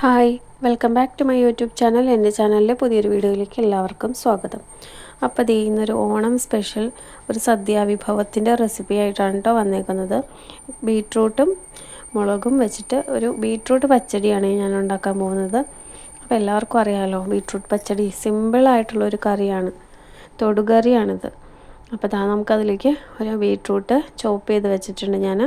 Hi, welcome back to my YouTube channel. എൻ്റെ ചാനലിലെ പുതിയൊരു വീഡിയോയിലേക്ക് എല്ലാവർക്കും സ്വാഗതം. അപ്പോൾ ഇന്നൊരു ഓണം സ്പെഷ്യൽ ഒരു സദ്യാവിഭവത്തിൻ്റെ റെസിപ്പി ആയിട്ടാണ് കേട്ടോ വന്നേക്കുന്നത്. ബീട്രൂട്ടും മുളകും വെച്ചിട്ട് ഒരു ബീട്രൂട്ട് പച്ചടിയാണ് ഞാൻ ഉണ്ടാക്കാൻ പോകുന്നത്. അപ്പോൾ എല്ലാവർക്കും അറിയാമല്ലോ, ബീട്രൂട്ട് പച്ചടി സിമ്പിളായിട്ടുള്ളൊരു കറിയാണ്, തൊടുകറിയാണിത്. അപ്പോൾ നമുക്കതിലേക്ക് ഒരു ബീട്രൂട്ട് ചോപ്പ് ചെയ്ത് വെച്ചിട്ടുണ്ട് ഞാൻ,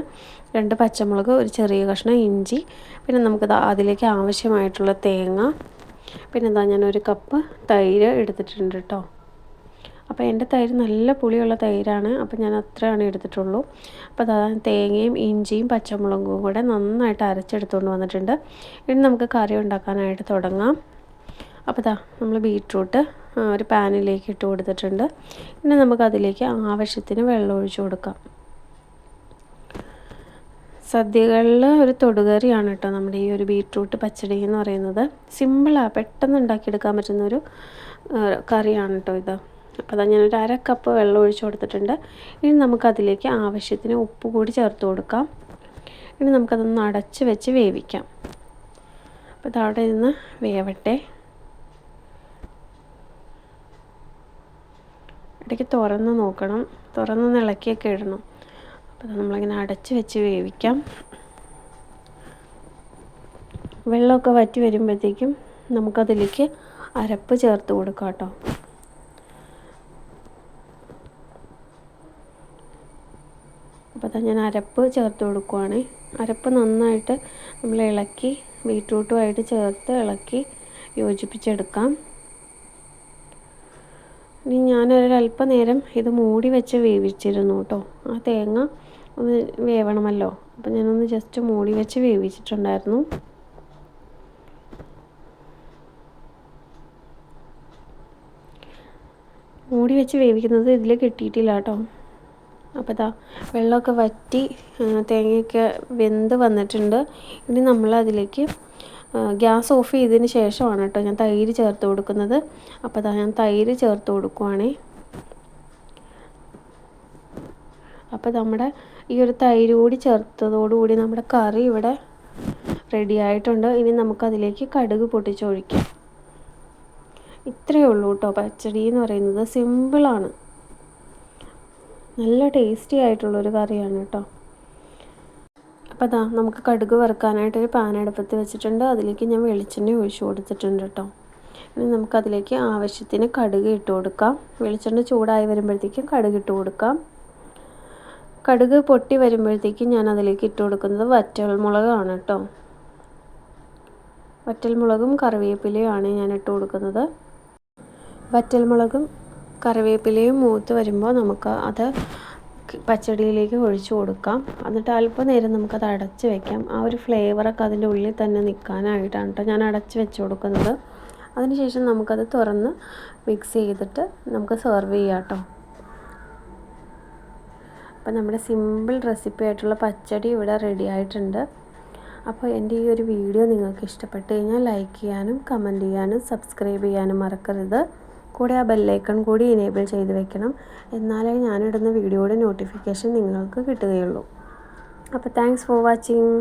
2 പച്ചമുളക്, ഒരു ചെറിയ കഷ്ണം ഇഞ്ചി, പിന്നെ നമുക്ക് അതിലേക്ക് ആവശ്യമായിട്ടുള്ള തേങ്ങ, പിന്നെ ഞാനൊരു കപ്പ് തൈര് എടുത്തിട്ടുണ്ട് കേട്ടോ. അപ്പോൾ എൻ്റെ തൈര് നല്ല പുളിയുള്ള തൈരാണ്, അപ്പോൾ ഞാൻ അത്രയാണ് എടുത്തിട്ടുള്ളൂ. അപ്പോൾ തേങ്ങയും ഇഞ്ചിയും പച്ചമുളകും കൂടെ നന്നായിട്ട് അരച്ചെടുത്തുകൊണ്ട് വന്നിട്ടുണ്ട്. ഇനി നമുക്ക് കറി ഉണ്ടാക്കാനായിട്ട് തുടങ്ങാം. അപ്പോൾ നമ്മൾ ബീട്രൂട്ട് ഒരു പാനിലേക്ക് ഇട്ട് കൊടുത്തിട്ടുണ്ട്. ഇനി നമുക്കതിലേക്ക് ആവശ്യത്തിന് വെള്ളം ഒഴിച്ച് കൊടുക്കാം. സദ്യകളിൽ ഒരു തൊടുകറിയാണ് കേട്ടോ നമ്മുടെ ഈ ഒരു ബീട്രൂട്ട് പച്ചടി എന്ന് പറയുന്നത്. സിമ്പിളാണ്, പെട്ടെന്ന് ഉണ്ടാക്കിയെടുക്കാൻ പറ്റുന്നൊരു കറിയാണ് കേട്ടോ ഇത്. അപ്പോൾ ഞാനൊരു 1/2 കപ്പ് വെള്ളം ഒഴിച്ച് കൊടുത്തിട്ടുണ്ട്. ഇനി നമുക്കതിലേക്ക് ആവശ്യത്തിന് ഉപ്പ് കൂടി ചേർത്ത് കൊടുക്കാം. ഇനി നമുക്കതൊന്ന് അടച്ച് വെച്ച് വേവിക്കാം. അപ്പോൾ അവിടെ നിന്ന് വേവട്ടെ. ഇടയ്ക്ക് തുറന്ന് നോക്കണം, തുറന്ന് ഇളക്കിയൊക്കെ ഇടണം. അപ്പോൾ നമ്മളിങ്ങനെ അടച്ച് വെച്ച് വേവിക്കാം. വെള്ളമൊക്കെ വറ്റി വരുമ്പോഴത്തേക്കും നമുക്കതിലേക്ക് അരപ്പ് ചേർത്ത് കൊടുക്കാം കേട്ടോ. അപ്പോൾ ഞാൻ അരപ്പ് ചേർത്ത് കൊടുക്കുവാണ്. അരപ്പ് നന്നായിട്ട് നമ്മൾ ഇളക്കി ബീട്രൂട്ടുമായിട്ട് ചേർത്ത് ഇളക്കി യോജിപ്പിച്ചെടുക്കാം. ഇനി ഞാനൊരല്പം നേരം ഇത് മൂടി വെച്ച് വേവിച്ചിരുന്നു കേട്ടോ. ആ തേങ്ങ ഒന്ന് വേവണമല്ലോ, അപ്പോൾ ഞാനൊന്ന് ജസ്റ്റ് മൂടി വെച്ച് വേവിച്ചിട്ടുണ്ടായിരുന്നു. മൂടി വെച്ച് വേവിക്കുന്നത് ഇതിൽ കിട്ടിയിട്ടില്ല കേട്ടോ. അപ്പോൾ വെള്ളമൊക്കെ വറ്റി തേങ്ങയൊക്കെ വെന്ത് വന്നിട്ടുണ്ട്. ഇനി നമ്മൾ അതിലേക്ക് ഗ്യാസ് ഓഫ് ചെയ്തതിന് ശേഷമാണ് കേട്ടോ ഞാൻ തൈര് ചേർത്ത് കൊടുക്കുന്നത്. അപ്പോൾ ഞാൻ തൈര് ചേർത്ത് കൊടുക്കുവാണേ. അപ്പോൾ നമ്മുടെ ഈ ഒരു തൈര് കൂടി ചേർത്തതോടുകൂടി നമ്മുടെ കറി ഇവിടെ റെഡി ആയിട്ടുണ്ട്. ഇനി നമുക്കതിലേക്ക് കടുക് പൊട്ടിച്ചൊഴിക്കാം. ഇത്രയേ ഉള്ളൂ കേട്ടോ. പച്ചടി എന്ന് പറയുന്നത് സിമ്പിളാണ്, നല്ല ടേസ്റ്റി ആയിട്ടുള്ളൊരു കറിയാണ് കേട്ടോ. അപ്പോൾ നമുക്ക് കടുക് വറുക്കാനായിട്ടൊരു പാൻ അടുപ്പത്ത് വെച്ചിട്ടുണ്ട്. അതിലേക്ക് ഞാൻ വെളിച്ചെണ്ണ ഒഴിച്ച് കൊടുത്തിട്ടുണ്ട് കേട്ടോ. ഇനി നമുക്കതിലേക്ക് ആവശ്യത്തിന് കടുക് ഇട്ട് കൊടുക്കാം. വെളിച്ചെണ്ണ ചൂടായി വരുമ്പോഴത്തേക്കും കടുക് ഇട്ട് കൊടുക്കാം. കടുക് പൊട്ടി വരുമ്പോഴത്തേക്കും ഞാൻ അതിലേക്ക് ഇട്ട് കൊടുക്കുന്നത് വറ്റൽമുളകാണ് കേട്ടോ. വറ്റൽമുളകും കറിവേപ്പിലയുമാണ് ഞാൻ ഇട്ട് കൊടുക്കുന്നത്. വറ്റൽമുളകും കറിവേപ്പിലയും മൂത്ത് വരുമ്പോൾ നമുക്ക് അത് പച്ചടിയിലേക്ക് ഒഴിച്ചു കൊടുക്കാം. എന്നിട്ട് അല്പം നേരം നമുക്കത് അടച്ച് വയ്ക്കാം. ആ ഒരു ഫ്ലേവറൊക്കെ അതിൻ്റെ ഉള്ളിൽ തന്നെ നിൽക്കാനായിട്ടാണ് കേട്ടോ ഞാൻ അടച്ച് വെച്ച് കൊടുക്കുന്നത്. അതിനുശേഷം നമുക്കത് തുറന്ന് മിക്സ് ചെയ്തിട്ട് നമുക്ക് സെർവ് ചെയ്യാം കേട്ടോ. അപ്പോൾ നമ്മുടെ സിമ്പിൾ റെസിപ്പി ആയിട്ടുള്ള പച്ചടി ഇവിടെ റെഡി ആയിട്ടുണ്ട്. അപ്പോൾ എൻ്റെ ഈ ഒരു വീഡിയോ നിങ്ങൾക്ക് ഇഷ്ടപ്പെട്ട് കഴിഞ്ഞാൽ ലൈക്ക് ചെയ്യാനും കമൻറ്റ് ചെയ്യാനും സബ്സ്ക്രൈബ് ചെയ്യാനും മറക്കരുത്. കൂടെ ആ ബെല്ലൈക്കൺ കൂടി എനേബിൾ ചെയ്ത് വെക്കണം, എന്നാലേ ഞാനിടുന്ന വീഡിയോയുടെ നോട്ടിഫിക്കേഷൻ നിങ്ങൾക്ക് കിട്ടുകയുള്ളൂ. അപ്പോൾ താങ്ക്സ് ഫോർ വാച്ചിങ്.